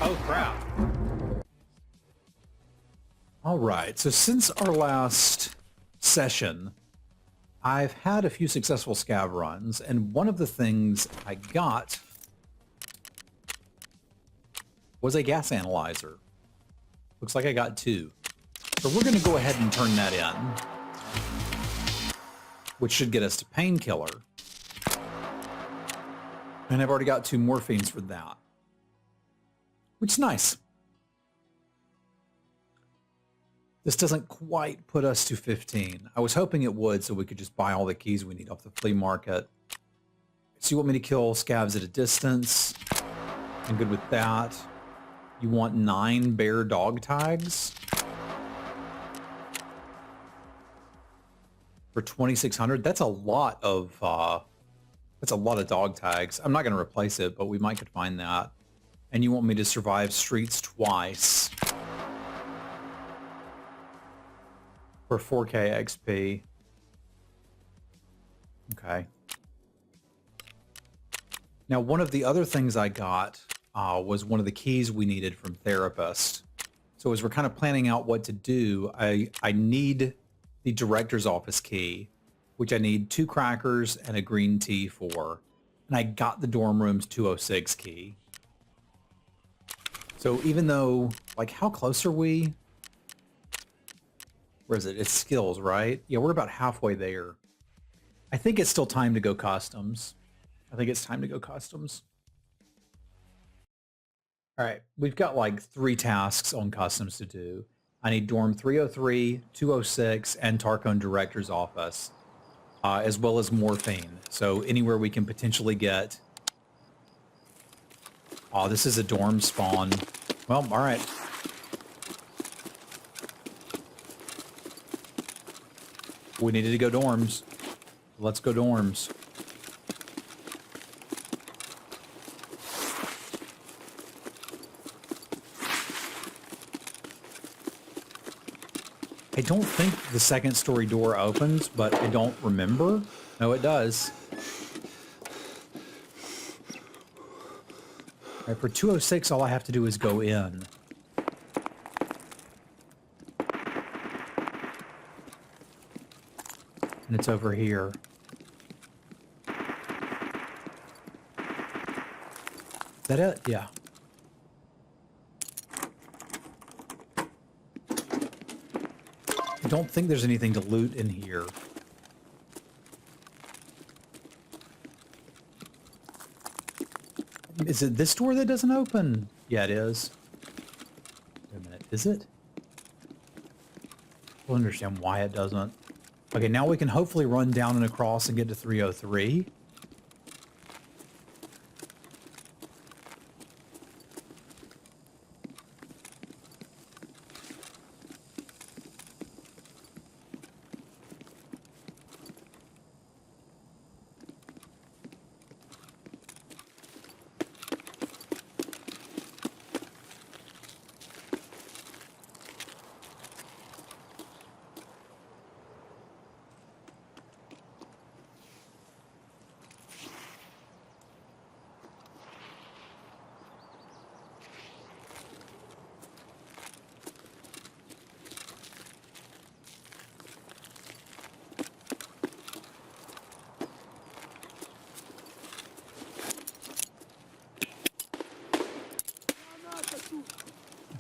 Oh, crap. All right, so since our last session, I've had a few successful scav runs, and one of the things I got was a gas analyzer. Looks like I got 2. So we're going to go ahead and turn that in, which should get us to painkiller. And I've already got 2 morphines for that, which is nice. This doesn't quite put us to 15. I was hoping it would so we could just buy all the keys we need off the flea market. So you want me to kill scavs at a distance? I'm good with that. You want 9 bear dog tags? For 2,600? That's a lot of dog tags. I'm not going to replace it, but we might could find that. And you want me to survive streets twice for 4K XP. Okay. Now, one of the other things I got was one of the keys we needed from Therapist. So as we're kind of planning out what to do, I need the director's office key, which I need 2 crackers and a green tea for. And I got the dorm room's 206 key. So even though, like, how close are we? Where is it? It's skills, right? Yeah, we're about halfway there. I think it's still time to go customs. All right, we've got like 3 tasks on customs to do. I need dorm 303, 206, and Tarkov director's office, as well as morphine. So anywhere we can potentially get. Oh, this is a dorm spawn. Well, all right. We needed to go dorms. Let's go dorms. I don't think the second story door opens, but I don't remember. No, it does. All right, for 206, all I have to do is go in. And it's over here. Is that it? Yeah. I don't think there's anything to loot in here. Is it this door that doesn't open? Yeah, it is. Wait a minute. Is it? I don't understand why it doesn't. Okay, now we can hopefully run down and across and get to 303.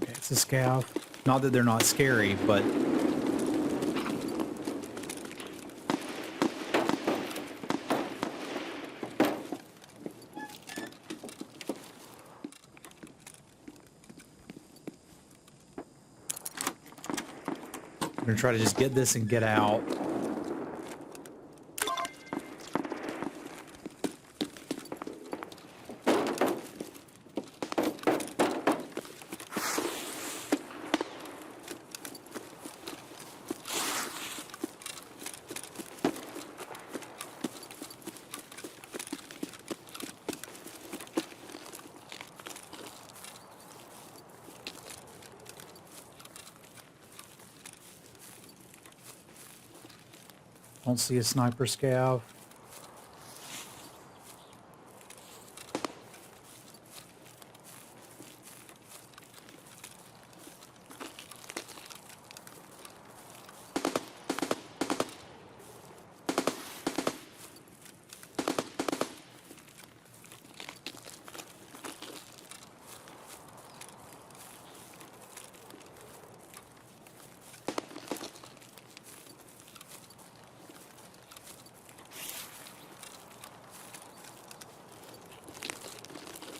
Okay, it's a scav. Not that they're not scary, but... I'm gonna try to just get this and get out. Don't see a sniper scav.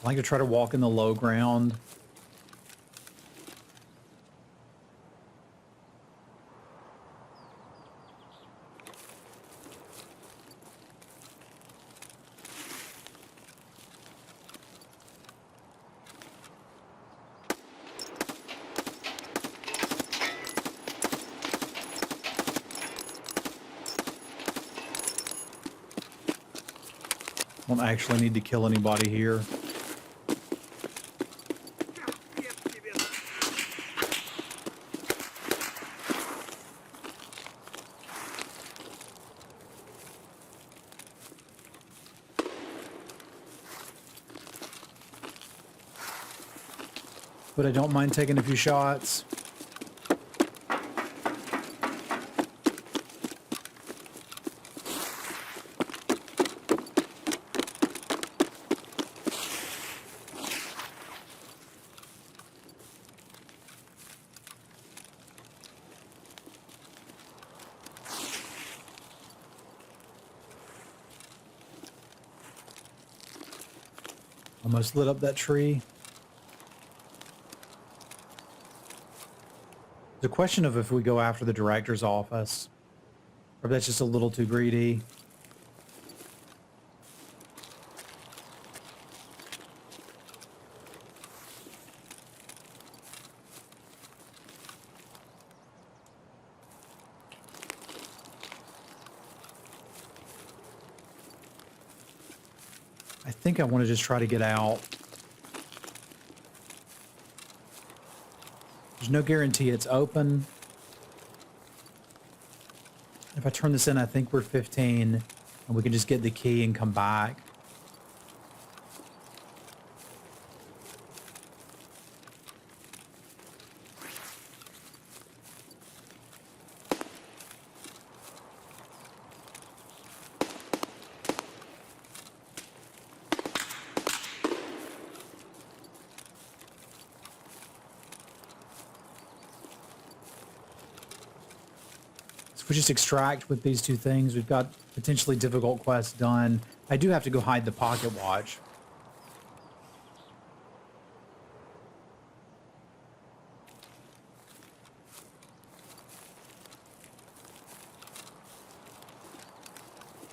I like to try to walk in the low ground. Don't actually need to kill anybody here. But I don't mind taking a few shots. Almost lit up that tree. The question of if we go after the director's office, or if that's just a little too greedy. I think I want to just try to get out. There's no guarantee it's open. If I turn this in, I think we're 15, and we can just get the key and come back. If we just extract with these two things, we've got potentially difficult quests done. I do have to go hide the pocket watch.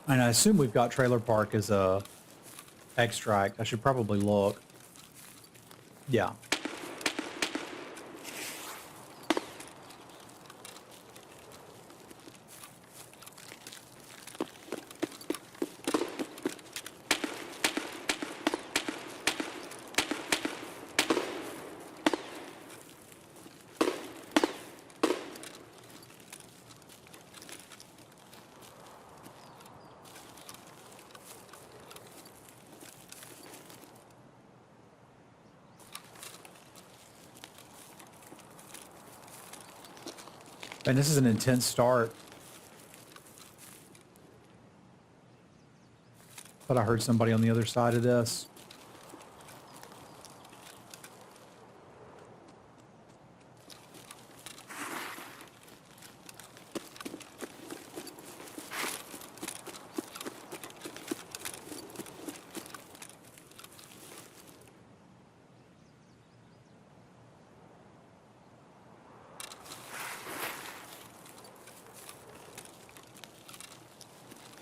And I assume we've got trailer park as a extract. I should probably look. Yeah. And this is an intense start. But I heard somebody on the other side of this.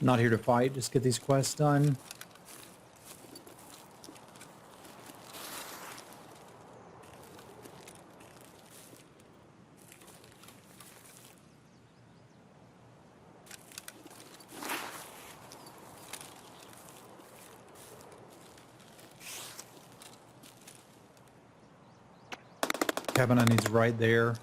Not here to fight, just get these quests done. Cabin I need's right there.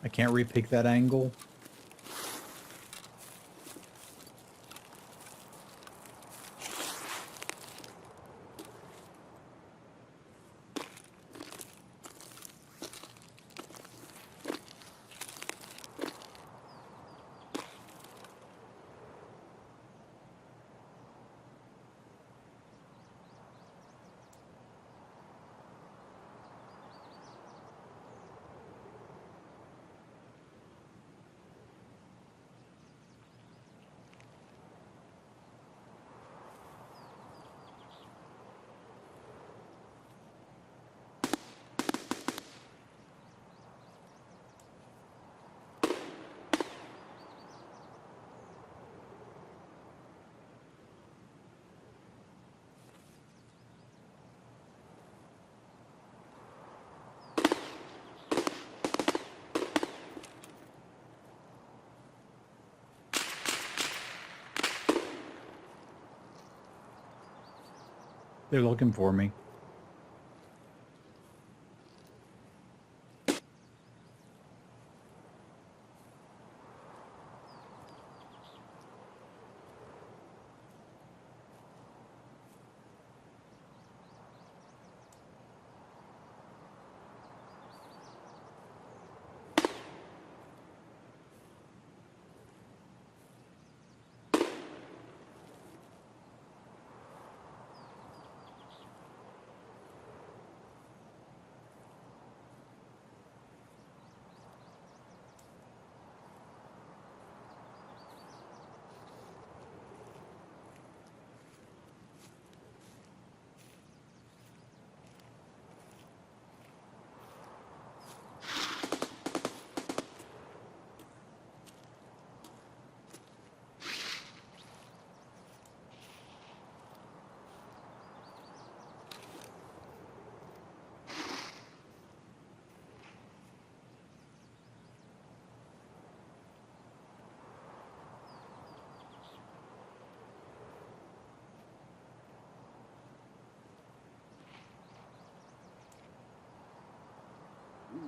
I can't repick that angle. They're looking for me.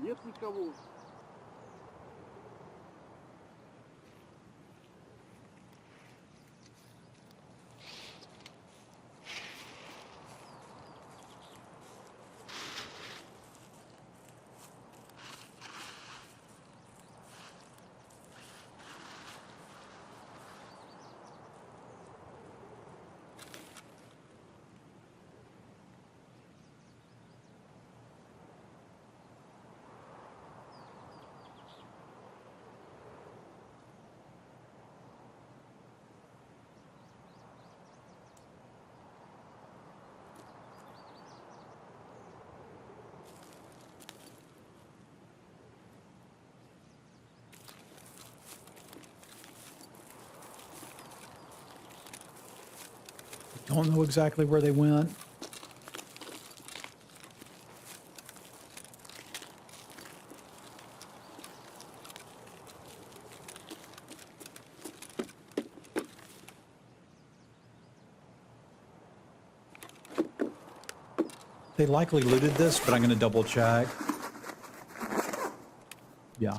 Нет никого. Don't know exactly where they went. They likely looted this, but I'm going to double check. Yeah.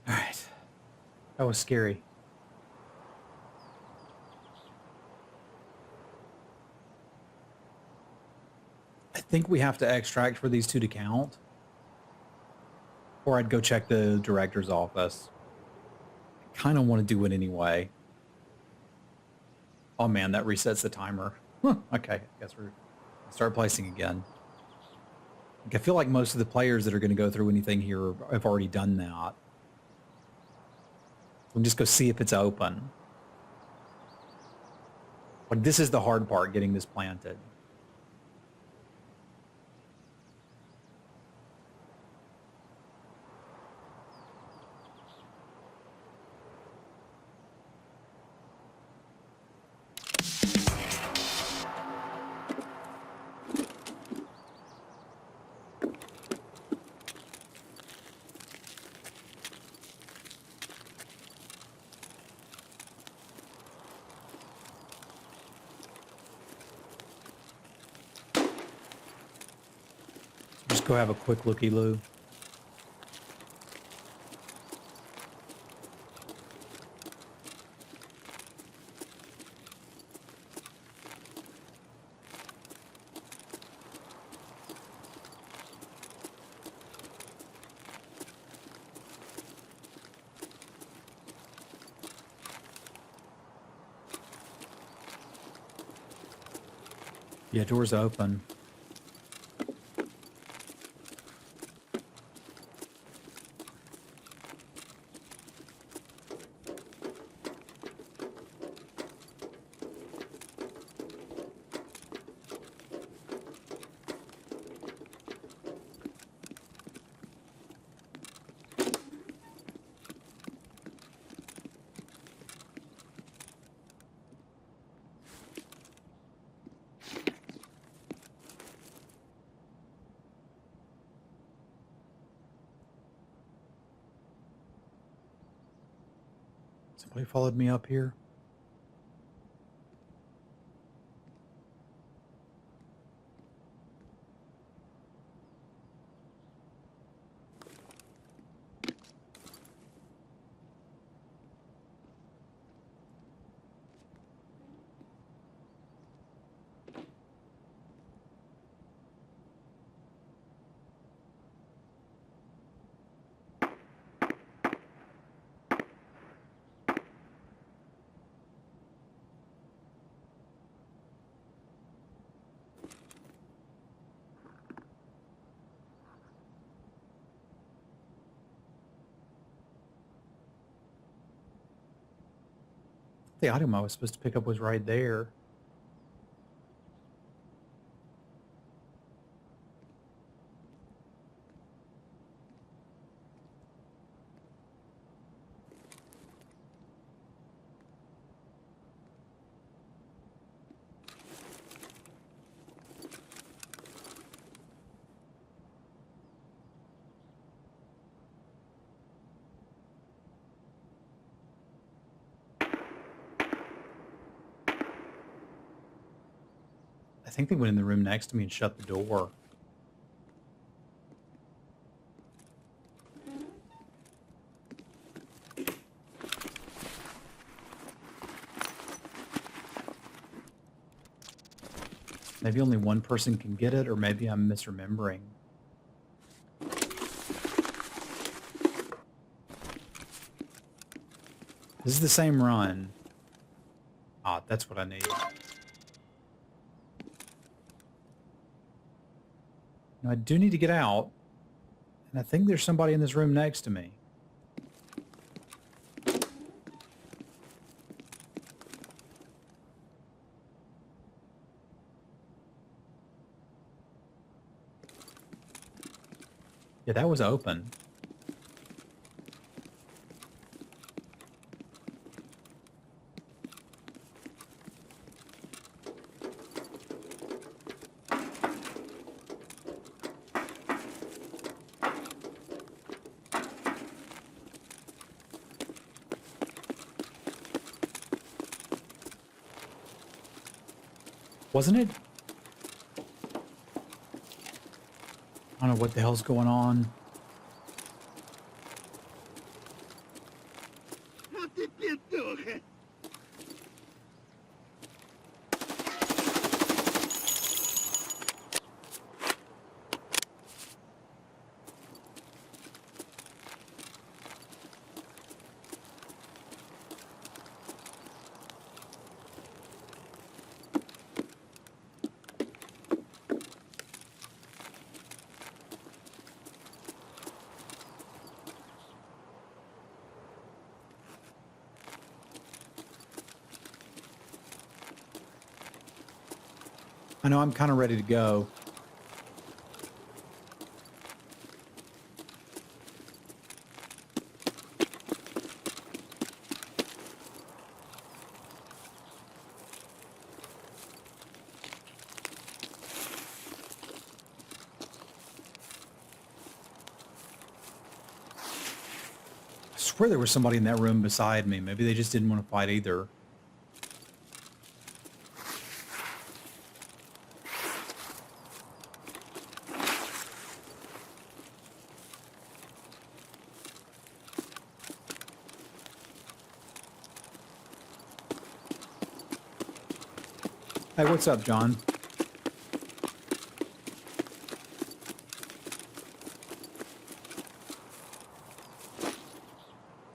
All right. That was scary. I think we have to extract for these two to count. Or I'd go check the director's office. I kind of want to do it anyway. Oh man, that resets the timer. Huh, okay, I guess we're start placing again. Like, I feel like most of the players that are going to go through anything here have already done that. We'll just go see if it's open. Like, this is the hard part, getting this planted. Just go have a quick looky-loo. Yeah, door's open. Somebody followed me up here. The item I was supposed to pick up was right there. I think they went in the room next to me and shut the door. Maybe only one person can get it, or maybe I'm misremembering. This is the same run. Ah, that's what I need. Now, I do need to get out, and I think there's somebody in this room next to me. Yeah, that was open. Wasn't it? I don't know what the hell's going on. А ты петуха! I know I'm kind of ready to go. I swear there was somebody in that room beside me. Maybe they just didn't want to fight either. Hey, what's up, John?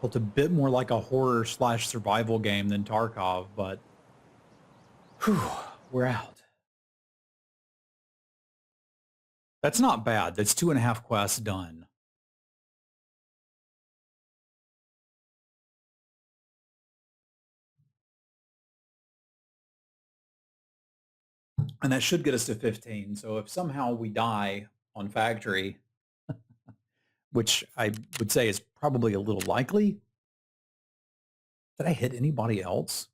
Felt a bit more like a horror slash survival game than Tarkov, but whew, we're out. That's not bad. That's 2.5 quests done. And that should get us to 15. So if somehow we die on factory, which I would say is probably a little likely, did I hit anybody else?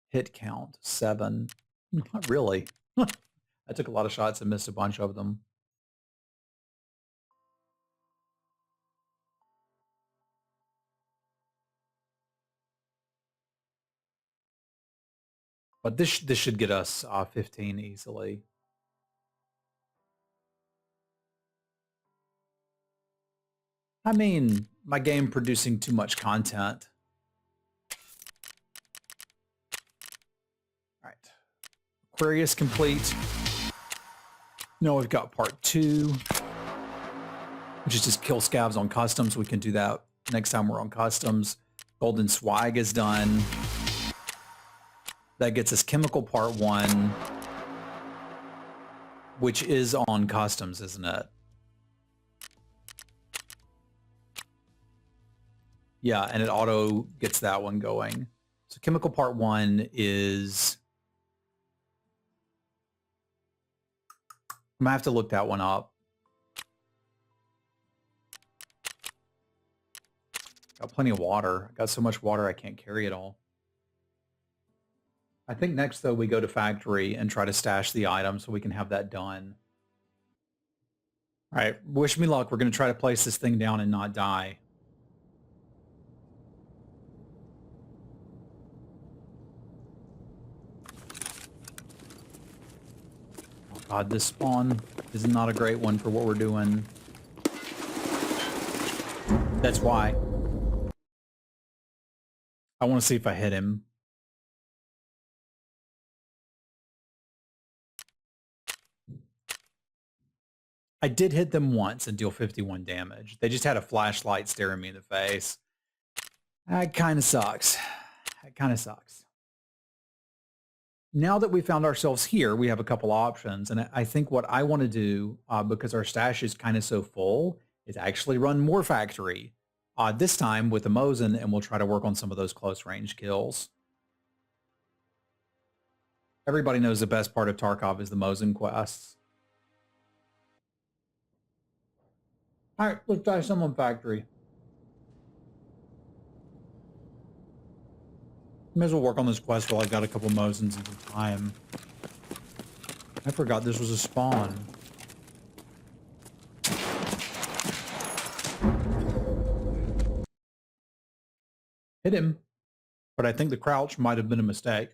Hit count 7. Not really. I took a lot of shots and missed a bunch of them. But this should get us 15 easily. I mean, my game producing too much content. All right. Aquarius complete. No, we've got part 2, which is just kill scavs on customs. We can do that next time we're on customs. Golden Swag is done. That gets us chemical part 1, which is on customs, isn't it? Yeah, and it auto gets that one going. So chemical part 1 is... I'm gonna have to look that one up. Got plenty of water. I got so much water I can't carry it all. I think next, though, we go to factory and try to stash the item so we can have that done. All right, wish me luck. We're going to try to place this thing down and not die. Oh, God, this spawn is not a great one for what we're doing. That's why. I want to see if I hit him. I did hit them once and deal 51 damage. They just had a flashlight staring me in the face. That kind of sucks. That kind of sucks. Now that we found ourselves here, we have a couple options. And I think what I want to do, because our stash is kind of so full, is actually run more factory. This time with the Mosin, and we'll try to work on some of those close range kills. Everybody knows the best part of Tarkov is the Mosin quests. All right, let's try some on factory. May as well work on this quest while I got a couple Mosins and some time. I forgot this was a spawn. Hit him, but I think the crouch might have been a mistake.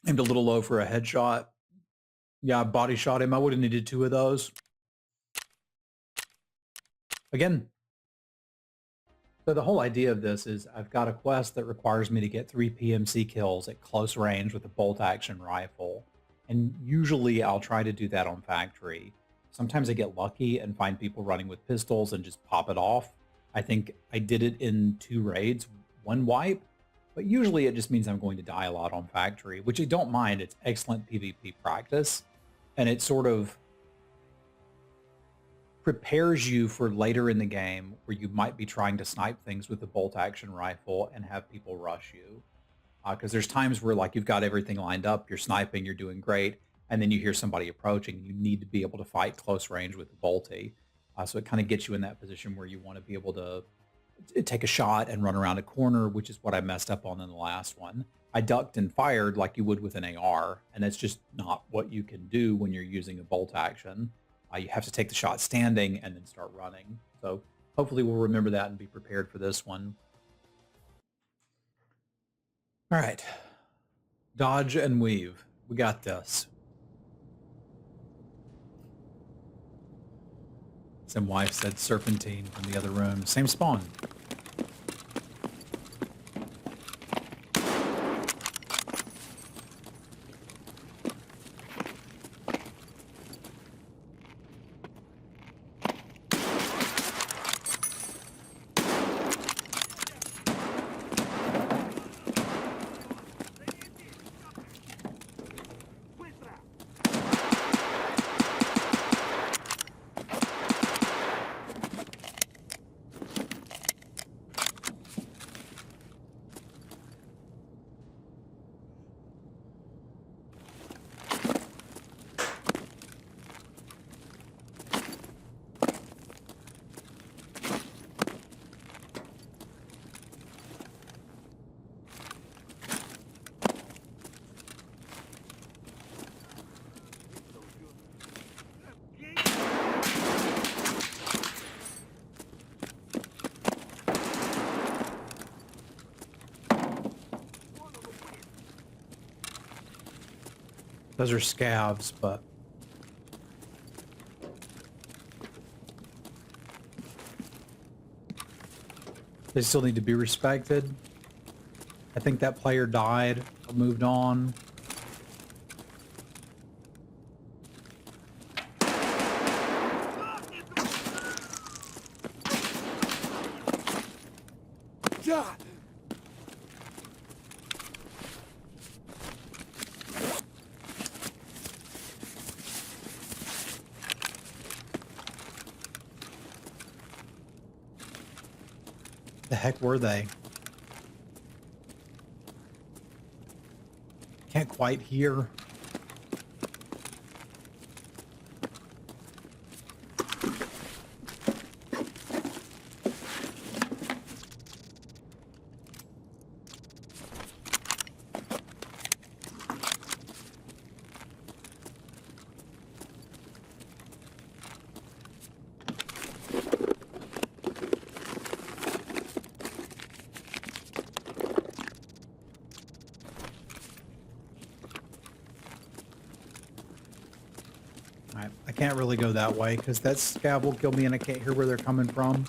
Aimed a little low for a headshot. Yeah, I body shot him. I would have needed 2 of those. Again. So the whole idea of this is I've got a quest that requires me to get 3 PMC kills at close range with a bolt action rifle. And usually I'll try to do that on factory. Sometimes I get lucky and find people running with pistols and just pop it off. I think I did it in 2 raids, 1 wipe. But usually it just means I'm going to die a lot on factory, which I don't mind. It's excellent PvP practice. And it sort of prepares you for later in the game where you might be trying to snipe things with a bolt action rifle and have people rush you. Because there's times where like you've got everything lined up, you're sniping, you're doing great, and then you hear somebody approaching, and you need to be able to fight close range with the bolty. So it kind of gets you in that position where you want to be able to take a shot and run around a corner, which is what I messed up on in the last one. I ducked and fired like you would with an AR, and that's just not what you can do when you're using a bolt action. You have to take the shot standing and then start running. So hopefully we'll remember that and be prepared for this one. All right. Dodge and weave. We got this. Some wife said serpentine from the other room. Same spawn. Those are scavs, but they still need to be respected. I think that player died or moved on. God! The heck were they? Can't quite hear. I can't really go that way because that scav will kill me and I can't hear where they're coming from.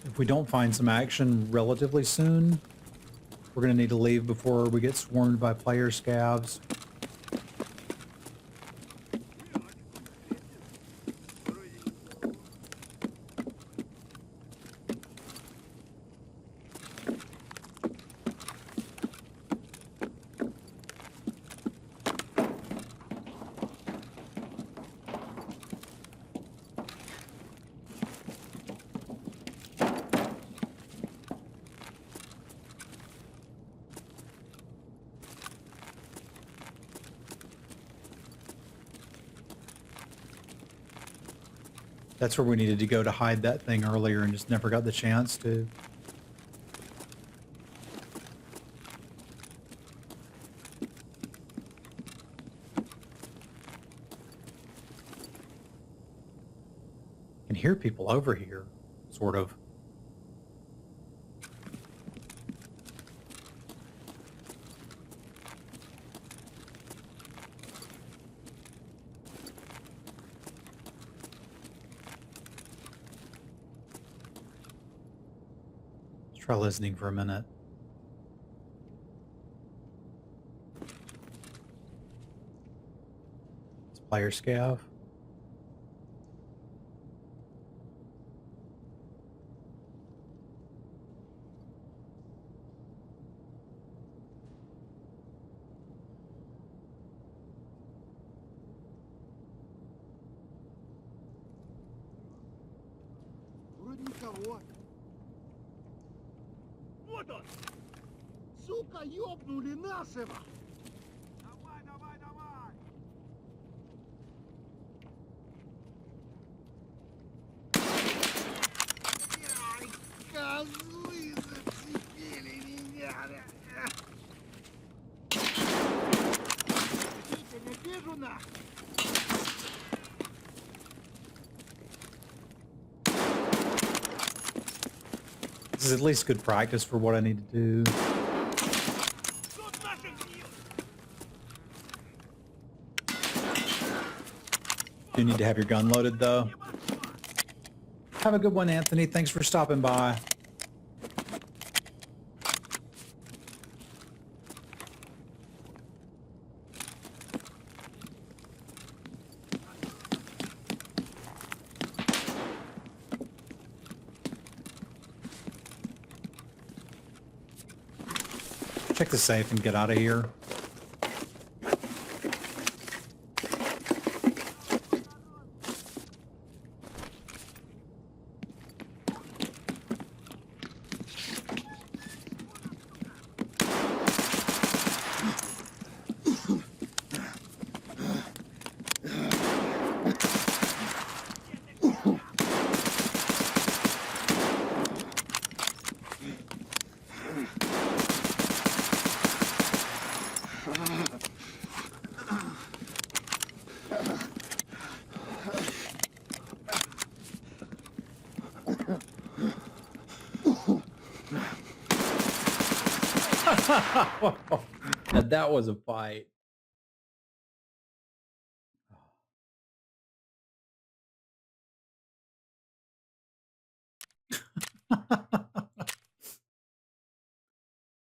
If we don't find some action relatively soon, we're going to need to leave before we get swarmed by player scavs. That's where we needed to go to hide that thing earlier and just never got the chance to. I can hear people over here, sort of. Try listening for a minute. Player scav. Вроде никого. Вот он! Сука, ёбнули нашего! Давай, давай, давай! Ай, козлы зацепили меня! Я не вижу нахуй! This is at least good practice for what I need to do. You need to have your gun loaded, though. Have a good one, Anthony. Thanks for stopping by. Check the safe and get out of here. Now that was a fight.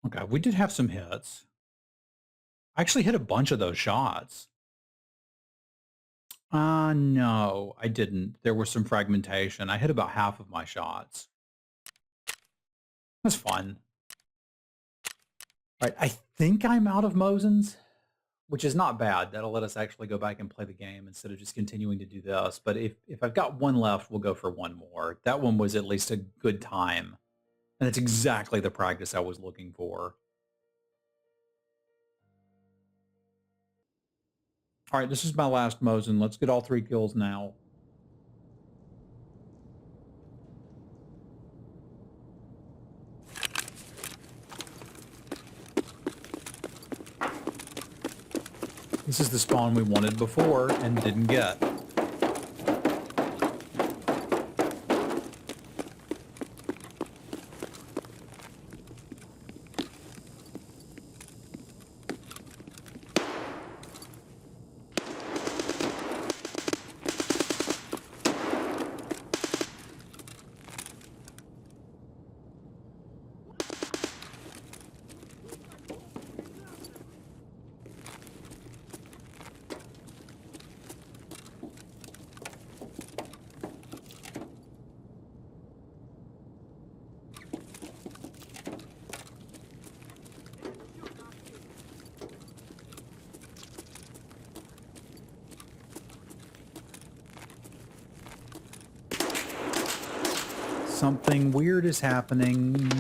Okay, we did have some hits. I actually hit a bunch of those shots. No, I didn't. There was some fragmentation. I hit about half of my shots. That's fun. All right, I think I'm out of Mosins, which is not bad. That'll let us actually go back and play the game instead of just continuing to do this. But if I've got one left, we'll go for one more. That one was at least a good time. And it's exactly the practice I was looking for. All right, this is my last Mosin. Let's get all 3 kills now. This is the spawn we wanted before and didn't get. Something weird is happening.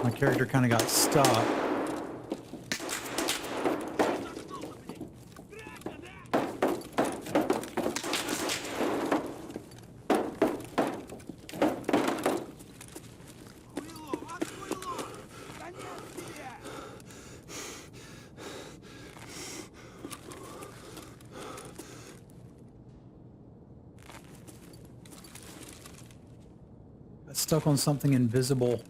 My character kind of got stuck. Stuck on something invisible.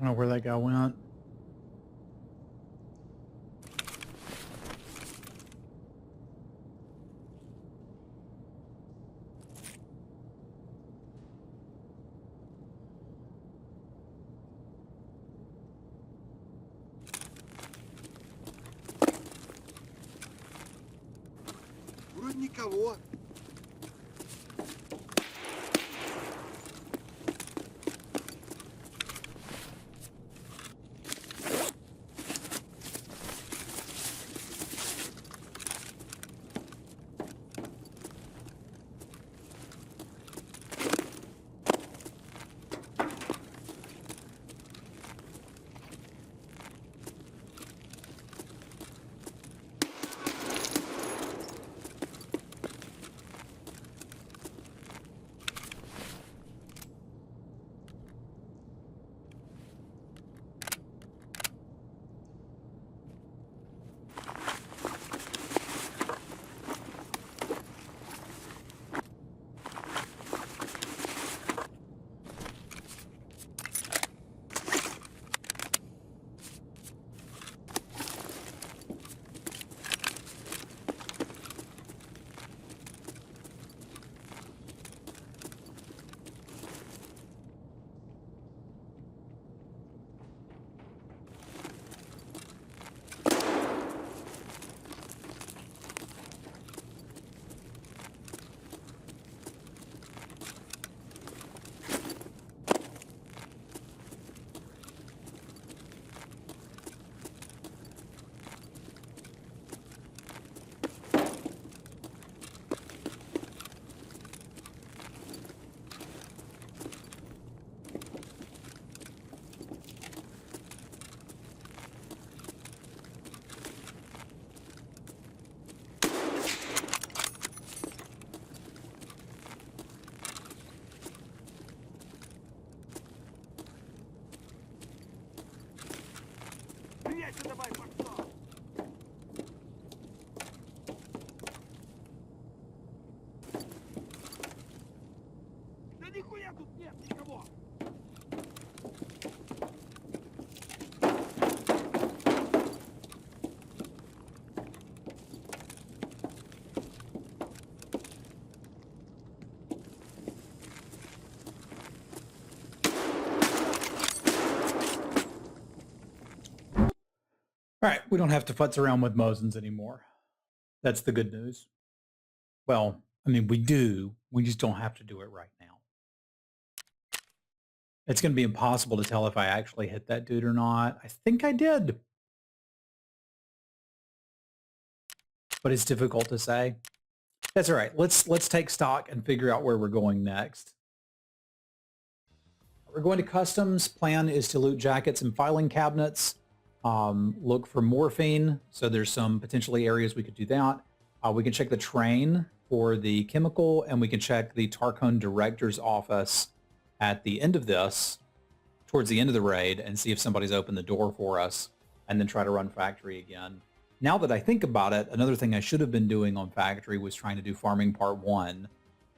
don't know where that guy went. Вроде никого. Прячься давай, пошла! Да нихуя тут нет никого! All right, we don't have to futz around with Mosins anymore. That's the good news. Well, I mean, we do. We just don't have to do it right now. It's going to be impossible to tell if I actually hit that dude or not. I think I did. But it's difficult to say. That's all right. Let's take stock and figure out where we're going next. We're going to customs. Plan is to loot jackets and filing cabinets. Look for morphine. So there's some potentially areas we could do that. We can check the train for the chemical, and we can check the Tarkov director's office at the end of this, towards the end of the raid, and see if somebody's opened the door for us, and then try to run factory again. Now that I think about it, another thing I should have been doing on factory was trying to do farming part 1.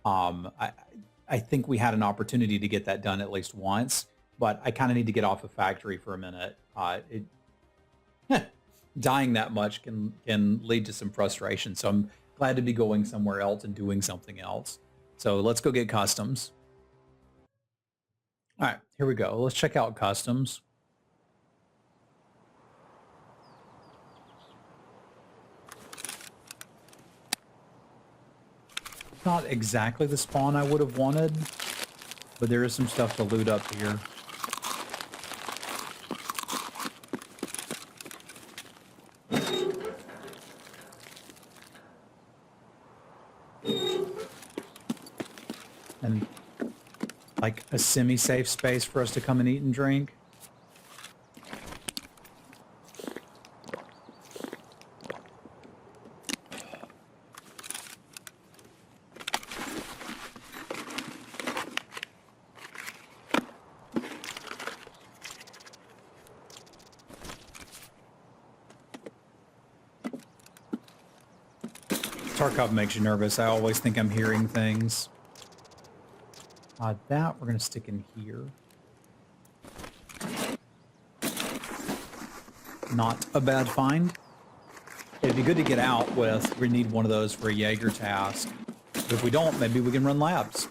I think we had an opportunity to get that done at least once, but I kind of need to get off of factory for a minute. Dying that much can lead to some frustration. So I'm glad to be going somewhere else and doing something else. So let's go get customs. All right, here we go. Let's check out customs. Not exactly the spawn I would have wanted, but there is some stuff to loot up here. And like a semi-safe space for us to come and eat and drink. Tarkov makes you nervous. I always think I'm hearing things. That we're going to stick in here. Not a bad find. It'd be good to get out with. We need one of those for a Jaeger task. But if we don't, maybe we can run labs.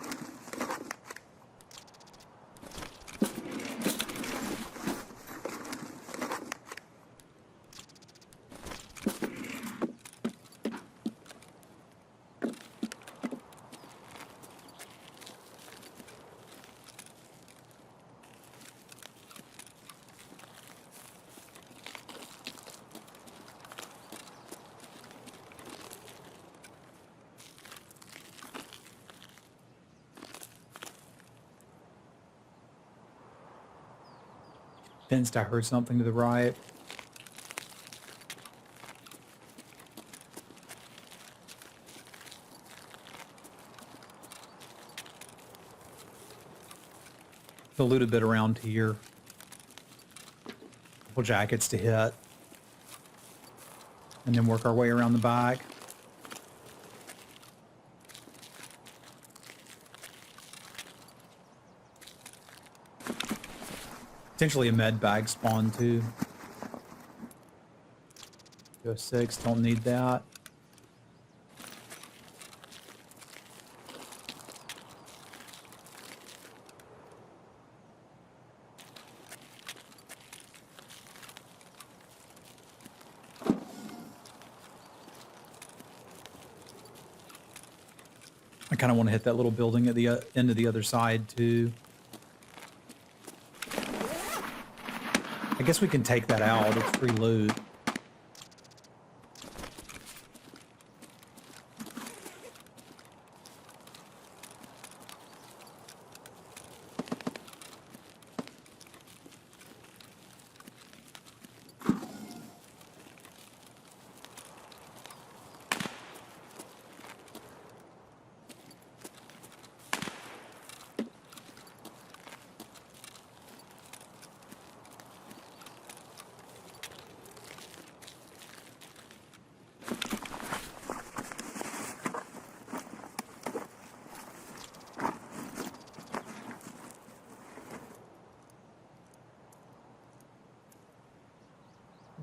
Fenced, I heard something to the right. To loot a bit around here. Couple jackets to hit. And then work our way around the back. Potentially a med bag spawn too. 206, don't need that. I kind of want to hit that little building at the end of the other side too. I guess we can take that out. It's free loot.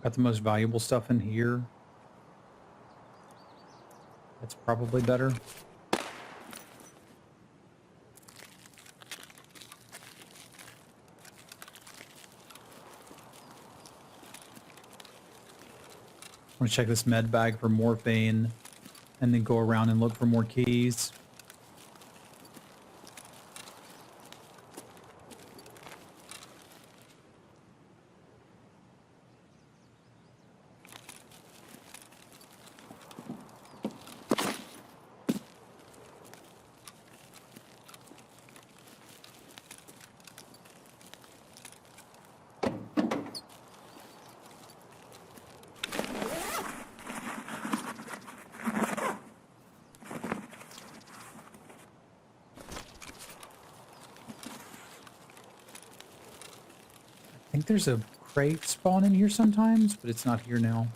Got the most valuable stuff in here. That's probably better. I want to check this med bag for morphine and then go around and look for more keys. I think there's a crate spawn in here sometimes, but it's not here now.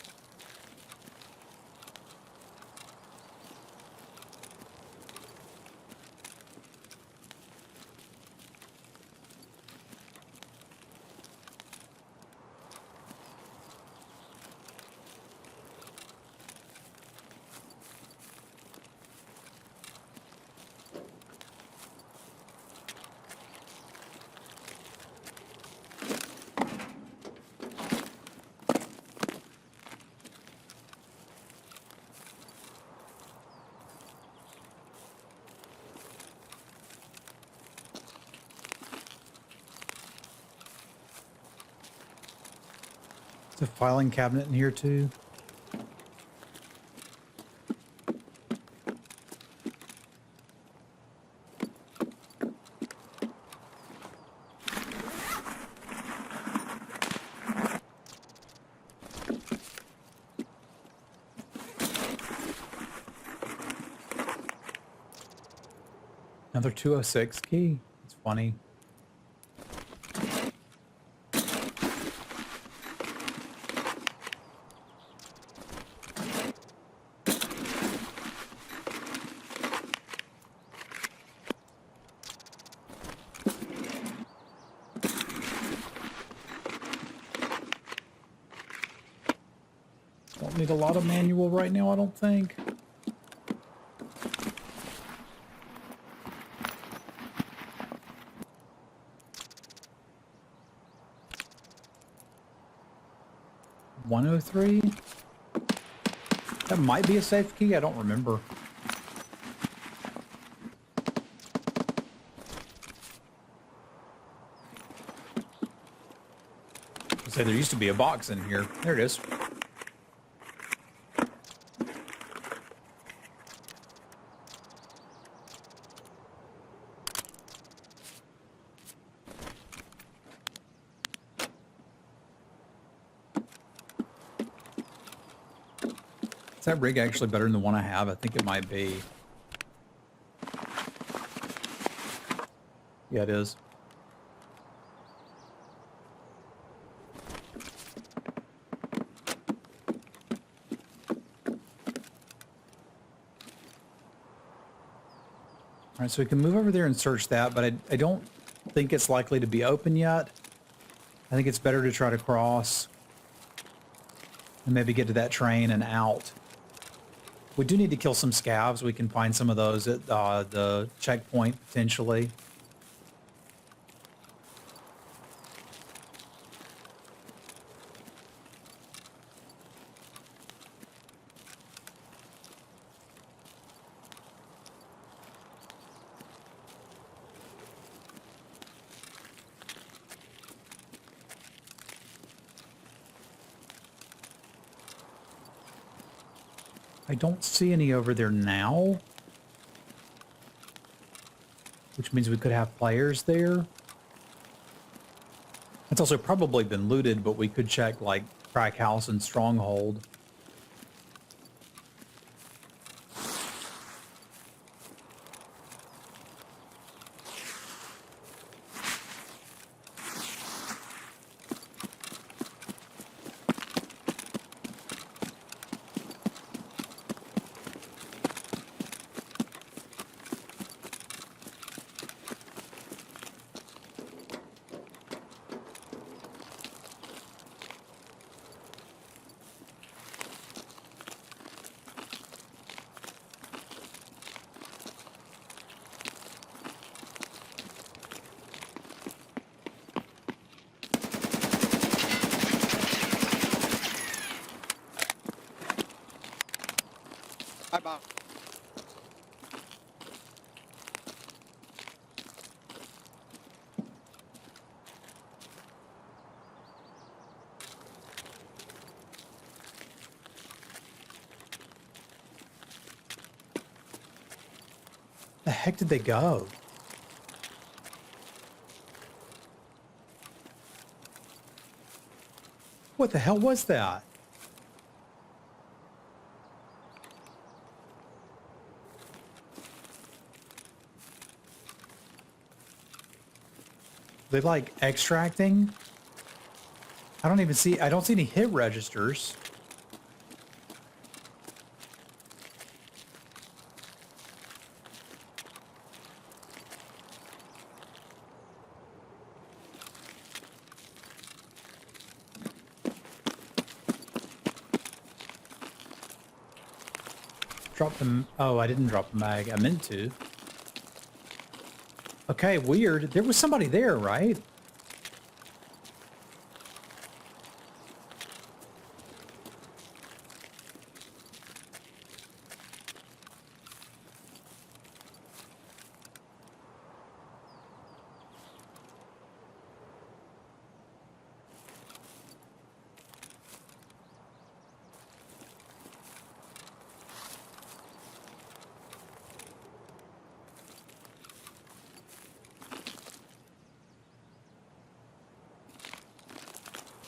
There's a filing cabinet in here too. Another 206 key. It's funny. Don't need a lot of manual right now, I don't think. $103? That might be a safe key, I don't remember. Say there used to be a box in here. There it is. Is that rig actually better than the one I have? I think it might be. Yeah, it is. All right, so we can move over there and search that, but I don't think it's likely to be open yet. I think it's better to try to cross and maybe get to that train and out. We do need to kill some scavs. We can find some of those at the checkpoint, potentially. I don't see any over there now, which means we could have players there. It's also probably been looted, but we could check like Crack House and Stronghold. Hi, Bob. The heck did they go? What the hell was that? They like extracting? I don't see any hit registers. Drop them. Oh, I didn't drop the mag. I meant to. Okay, weird. There was somebody there, right?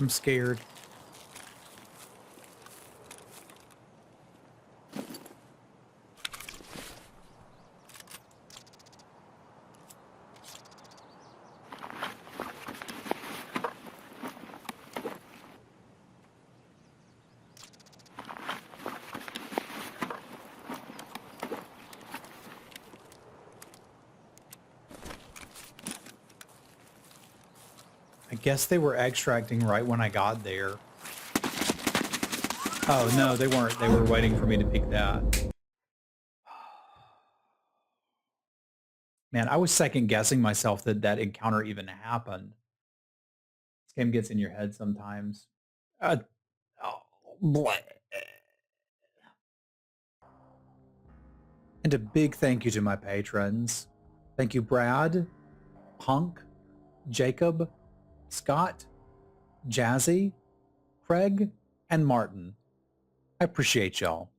I'm scared. I guess they were extracting right when I got there. Oh, no, they weren't. They were waiting for me to pick that. Man, I was second guessing myself that that encounter even happened. This game gets in your head sometimes. Oh, bleh. And a big thank you to my patrons. Thank you, Brad, Punk, Jacob, Scott, Jazzy, Craig, and Martin. I appreciate y'all.